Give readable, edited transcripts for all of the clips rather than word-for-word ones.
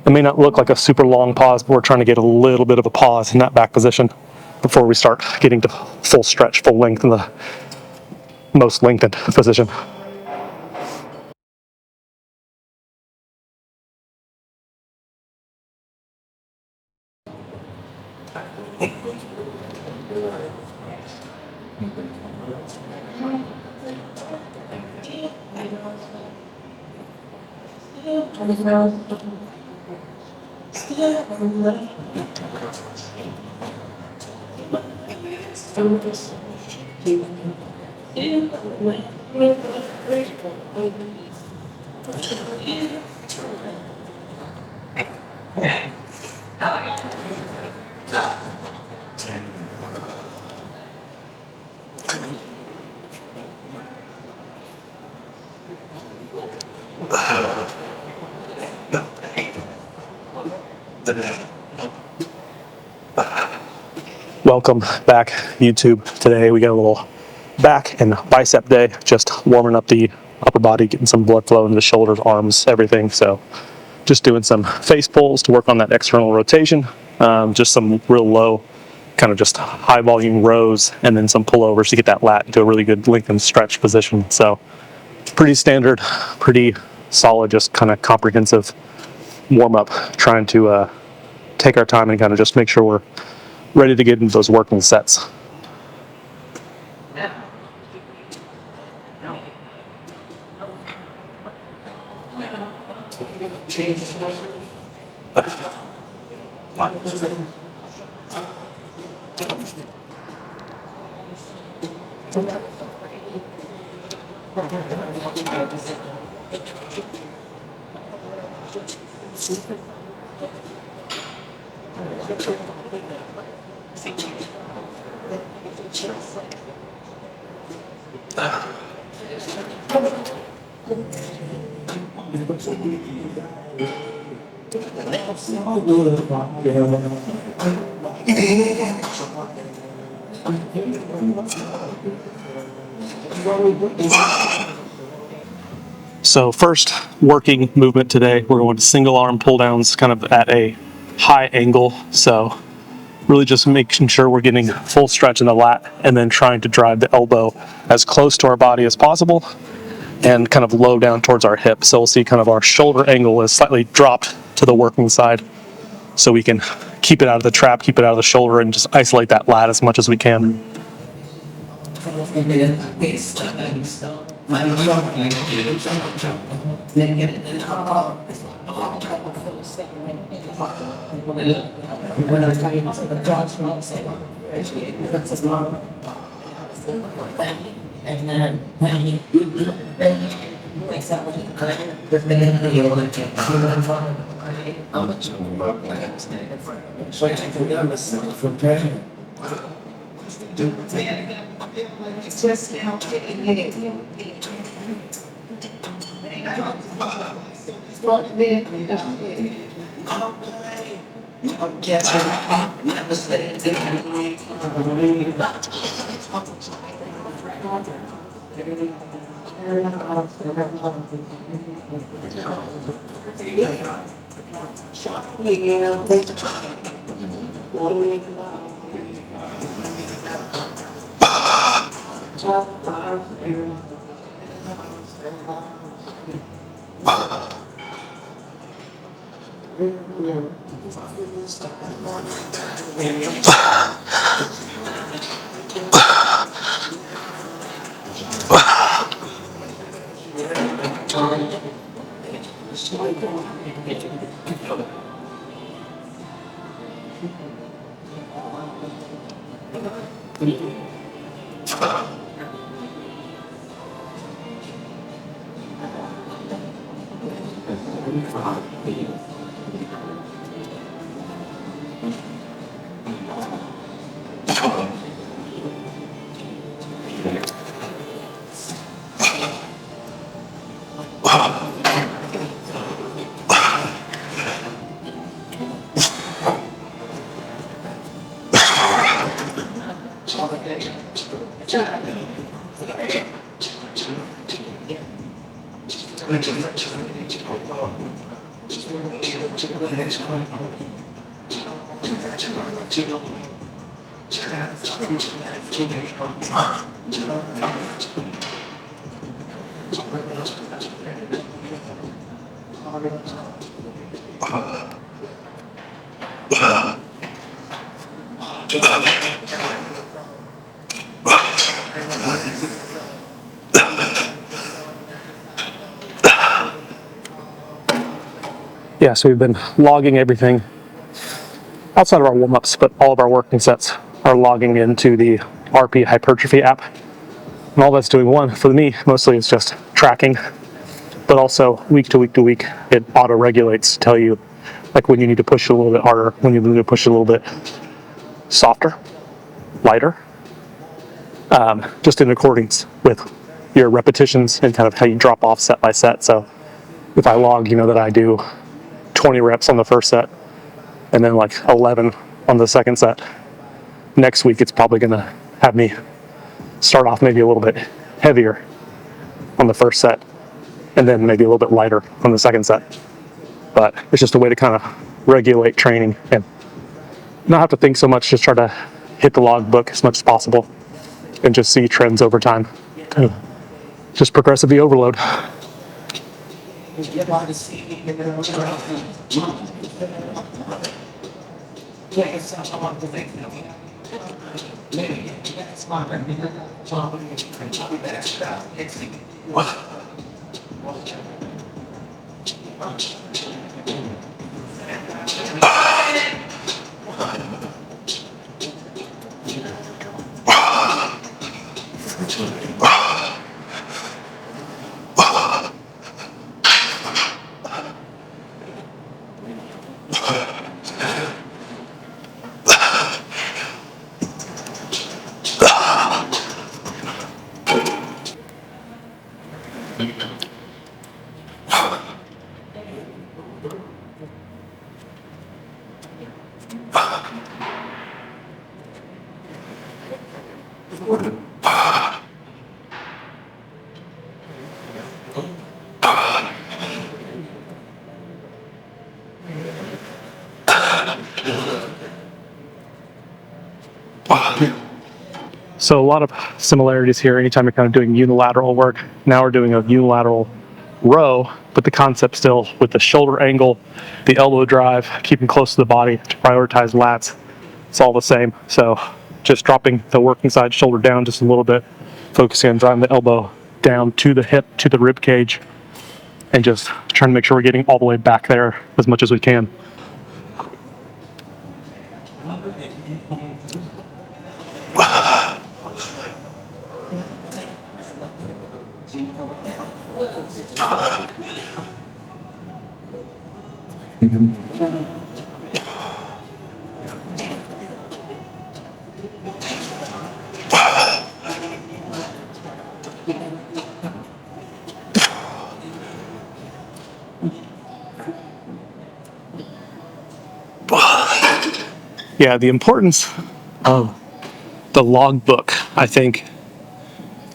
It may not look like a super long pause, but we're trying to get a little bit of a pause in that back position before we start getting to full stretch, full length in the most lengthened position. Welcome back, YouTube. Today we got a little back and bicep day, just warming up the upper body, getting some blood flow into the shoulders, arms, everything. So just doing some face pulls to work on that external rotation, just some real low, kind of just high volume rows, and then some pullovers to get that lat into a really good lengthened stretch position. So pretty standard, pretty solid, just kind of comprehensive warm up, trying to take our time and kind of just make sure we're ready to get into those working sets. So first working movement today, we're going to single arm pull downs kind of at a high angle. So really just making sure we're getting full stretch in the lat and then trying to drive the elbow as close to our body as possible and kind of low down towards our hip. So we'll see kind of our shoulder angle is slightly dropped to the working side so we can keep it out of the trap, keep it out of the shoulder, and just isolate that lat as much as we can. Yeah, so we've been logging everything outside of our warm-ups, but all of our working sets are logging into the RP hypertrophy app. And all that's doing, one, for me, mostly is just tracking, but also week to week to week, it auto-regulates to tell you like when you need to push it a little bit harder, when you need to push it a little bit softer, lighter, just in accordance with your repetitions and kind of how you drop off set by set. So if I log, that I do 20 reps on the first set and then like 11 on the second set, next week it's probably going to have me start off maybe a little bit heavier on the first set and then maybe a little bit lighter on the second set. But it's just a way to kind of regulate training and not have to think so much, just try to hit the logbook as much as possible and just see trends over time. Just progressively overload. So a lot of similarities here anytime you're kind of doing unilateral work. Now we're doing a unilateral row, but the concept still with the shoulder angle, the elbow drive, keeping close to the body to prioritize lats. It's all the same. So just dropping the working side shoulder down just a little bit, focusing on driving the elbow down to the hip, to the rib cage, and just trying to make sure we're getting all the way back there as much as we can. Yeah, the importance of the logbook, I think,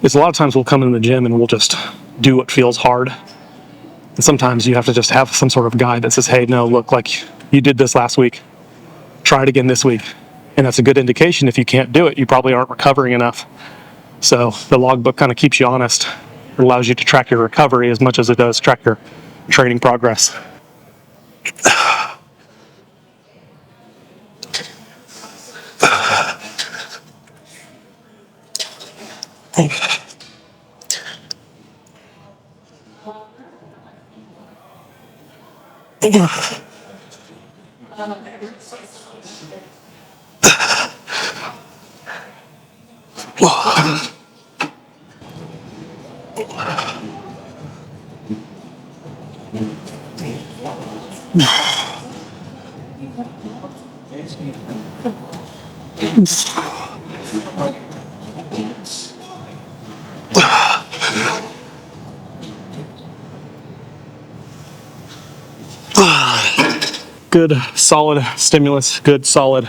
is a lot of times we'll come in the gym and we'll just do what feels hard. And sometimes you have to just have some sort of guide that says, hey, no, look, like you did this last week. Try it again this week. And that's a good indication. If you can't do it, you probably aren't recovering enough. So the logbook kind of keeps you honest. It allows you to track your recovery as much as it does track your training progress. Good solid stimulus, good solid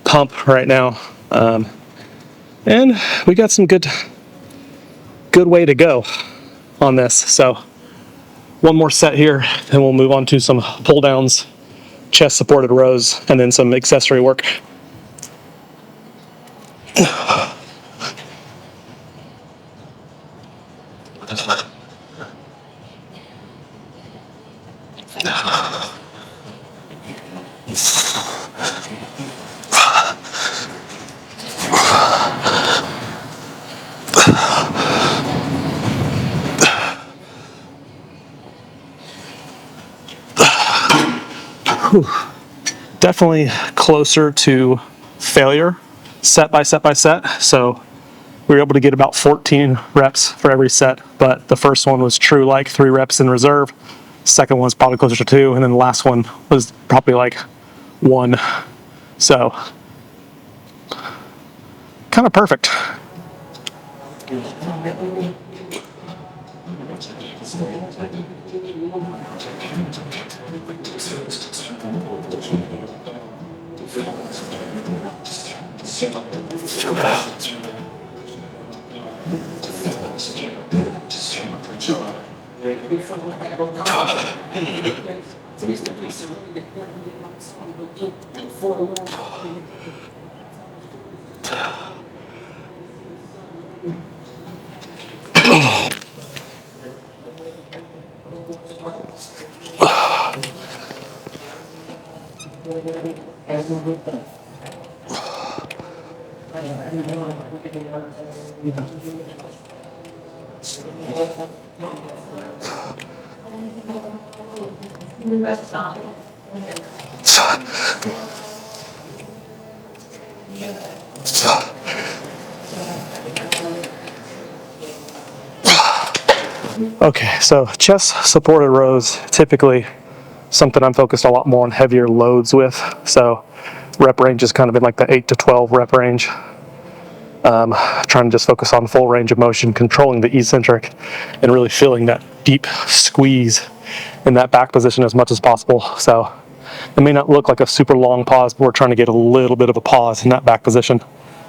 pump right now, and we got some good way to go on this. So one more set here, then we'll move on to some pull downs chest supported rows, and then some accessory work. Definitely closer to failure, set by set by set. So we were able to get about 14 reps for every set, but the first one was true like 3 reps in reserve. Second one was probably closer to 2, and then the last one was probably like 1. So kind of perfect. Okay, so chest supported rows, typically something I'm focused a lot more on heavier loads with. So rep range is kind of in like the 8 to 12 rep range. Trying to just focus on full range of motion, controlling the eccentric, and really feeling that deep squeeze in that back position as much as possible. So it may not look like a super long pause, but we're trying to get a little bit of a pause in that back position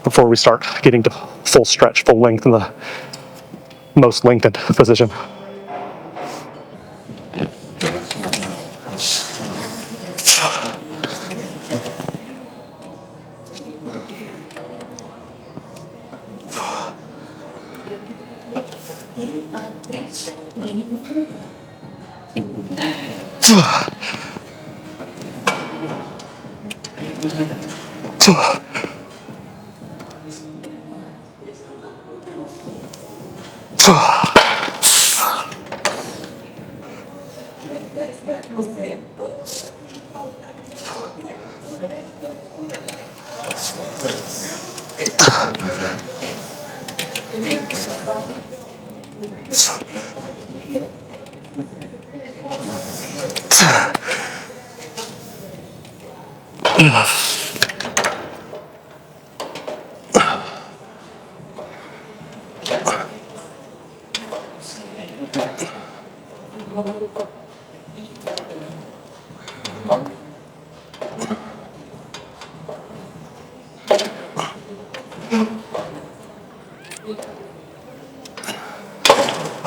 before we start getting to full stretch, full length in the most lengthened position.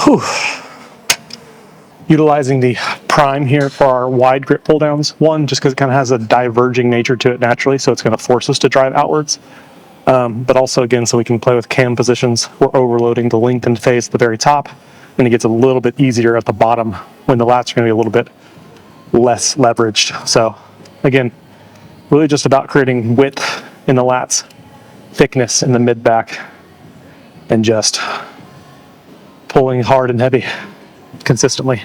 Whew. Utilizing the prime here for our wide grip pull downs. One, just because it kind of has a diverging nature to it naturally, so it's going to force us to drive outwards. But also, again, so we can play with cam positions. We're overloading the lengthened phase at the very top, and it gets a little bit easier at the bottom when the lats are going to be a little bit less leveraged. So, again, really just about creating width in the lats, thickness in the mid back, and just pulling hard and heavy consistently.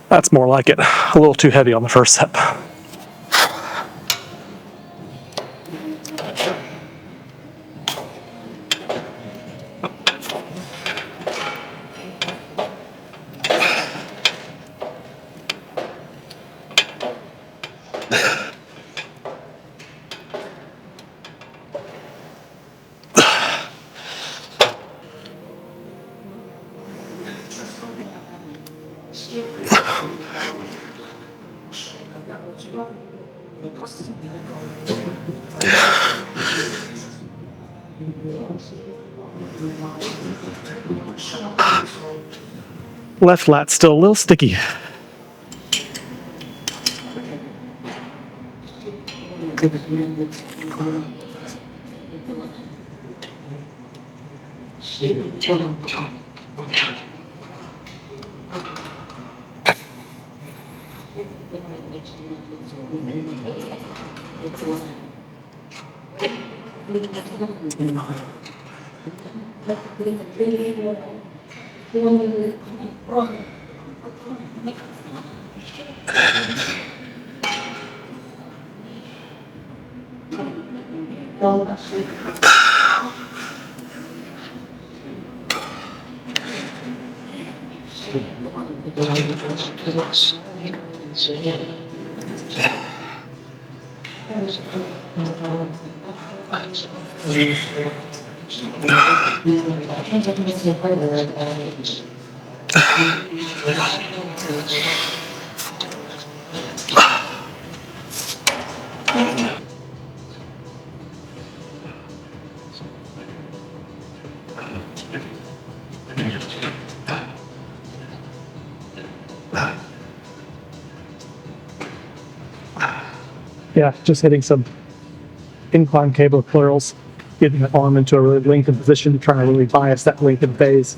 That's more like it. A little too heavy on the first set. Left lat still a little sticky. Yeah, just hitting some incline cable curls, getting the arm into a really lengthened position, trying to really bias that lengthened phase.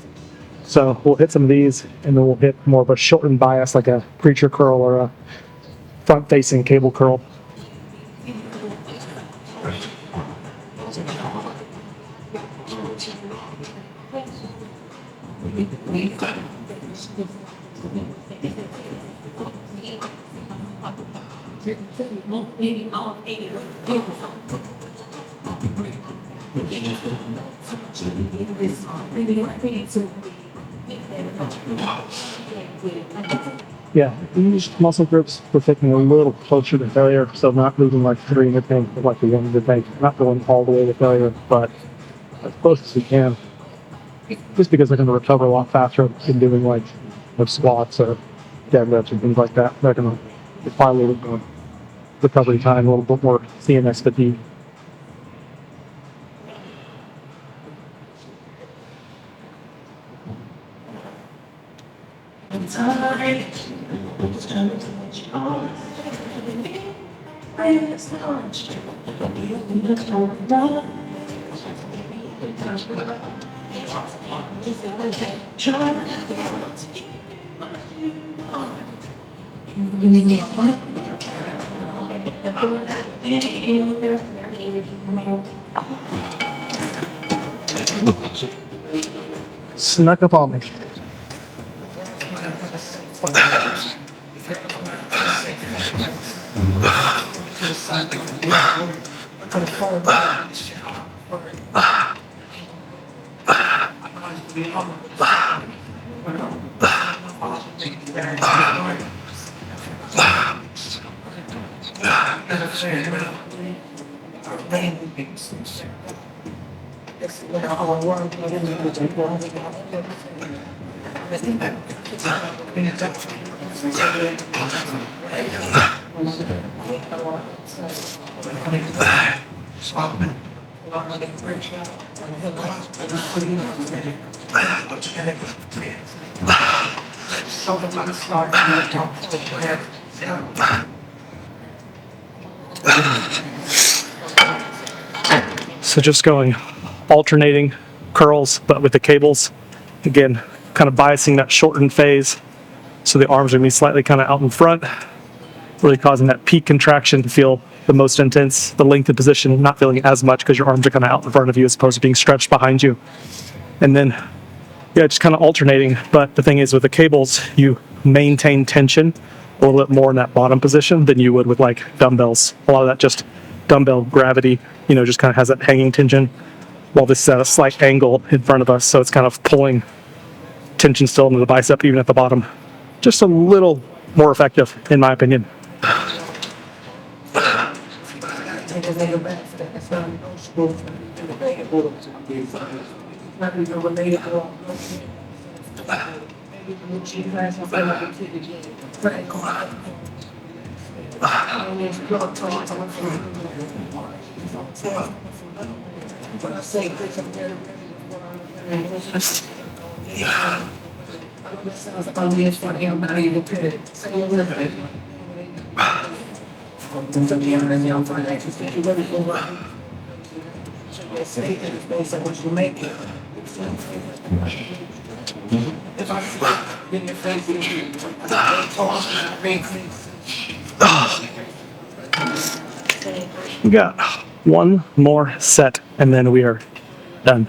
So we'll hit some of these, and then we'll hit more of a shortened bias, like a preacher curl or a front-facing cable curl. Yeah, these muscle groups we're taking a little closer to failure, so not moving like 3 in the tank, but like the 1 in the tank. Not going all the way to failure, but as close as we can. Just because they're going to recover a lot faster than doing like squats or deadlifts or things like that. They're going to probably a little bit more recovery time, a little bit more CNS fatigue. Snuck up on me. So just going alternating curls, but with the cables. Again, kind of biasing that shortened phase. So the arms are going to be slightly kind of out in front, really causing that peak contraction to feel the most intense. The lengthened position, not feeling as much because your arms are kind of out in front of you as opposed to being stretched behind you. And then, yeah, just kind of alternating. But the thing is, with the cables, you maintain tension a little bit more in that bottom position than you would with like dumbbells. A lot of that just dumbbell gravity, you know, just kind of has that hanging tension, while this is at a slight angle in front of us, so it's kind of pulling tension still into the bicep, even at the bottom. Just a little more effective, in my opinion. We got one more set and then we are done.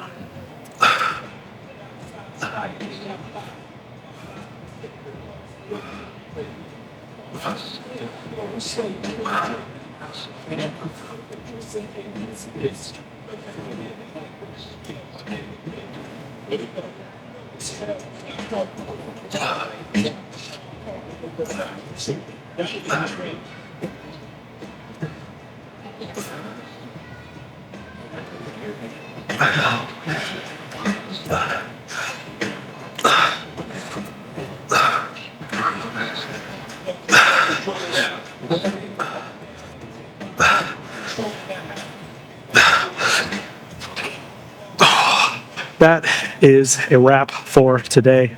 That is a wrap for today.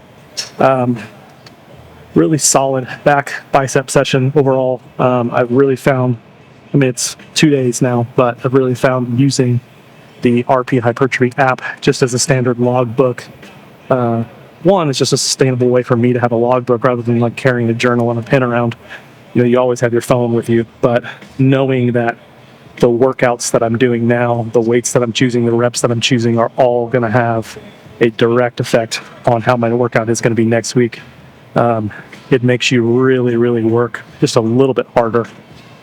Really solid back bicep session overall. I've really found, I mean, it's 2 days now, but I've really found using the RP Hypertrophy app just as a standard logbook. One, it's just a sustainable way for me to have a logbook rather than like carrying a journal and a pen around. You know, you always have your phone with you, but knowing that the workouts that I'm doing now, the weights that I'm choosing, the reps that I'm choosing are all going to have a direct effect on how my workout is going to be next week. It makes you really, really work just a little bit harder.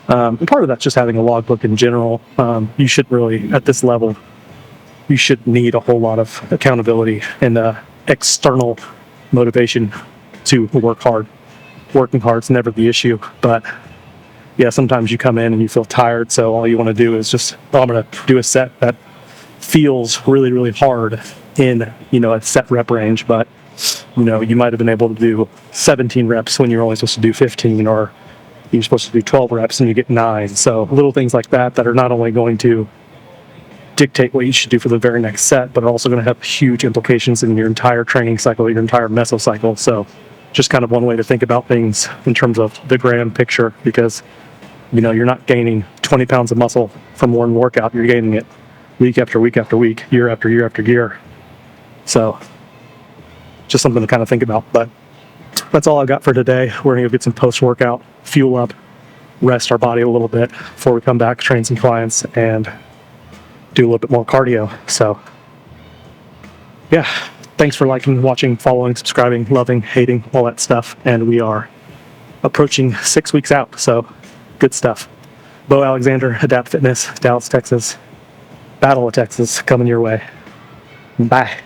And part of that's just having a logbook in general. You should really, at this level, you should need a whole lot of accountability and external motivation to work hard. Working hard is never the issue, but yeah, sometimes you come in and you feel tired, so all you want to do is just, oh, I'm going to do a set that feels really, really hard in, you know, a set rep range, but, you know, you might have been able to do 17 reps when you're only supposed to do 15, or you're supposed to do 12 reps and you get 9. So little things like that that are not only going to dictate what you should do for the very next set, but are also going to have huge implications in your entire training cycle, your entire mesocycle. So just kind of one way to think about things in terms of the grand picture, because, you know, you're not gaining 20 pounds of muscle from one workout. You're gaining it week after week after week, year after year after year. So just something to kind of think about. But that's all I got for today. We're going to get some post-workout, fuel up, rest our body a little bit before we come back, train some clients, and do a little bit more cardio. So yeah, thanks for liking, watching, following, subscribing, loving, hating, all that stuff. And we are approaching 6 weeks out, so good stuff. Bo Alexander, Adapt Fitness, Dallas, Texas. Battle of Texas coming your way. Bye.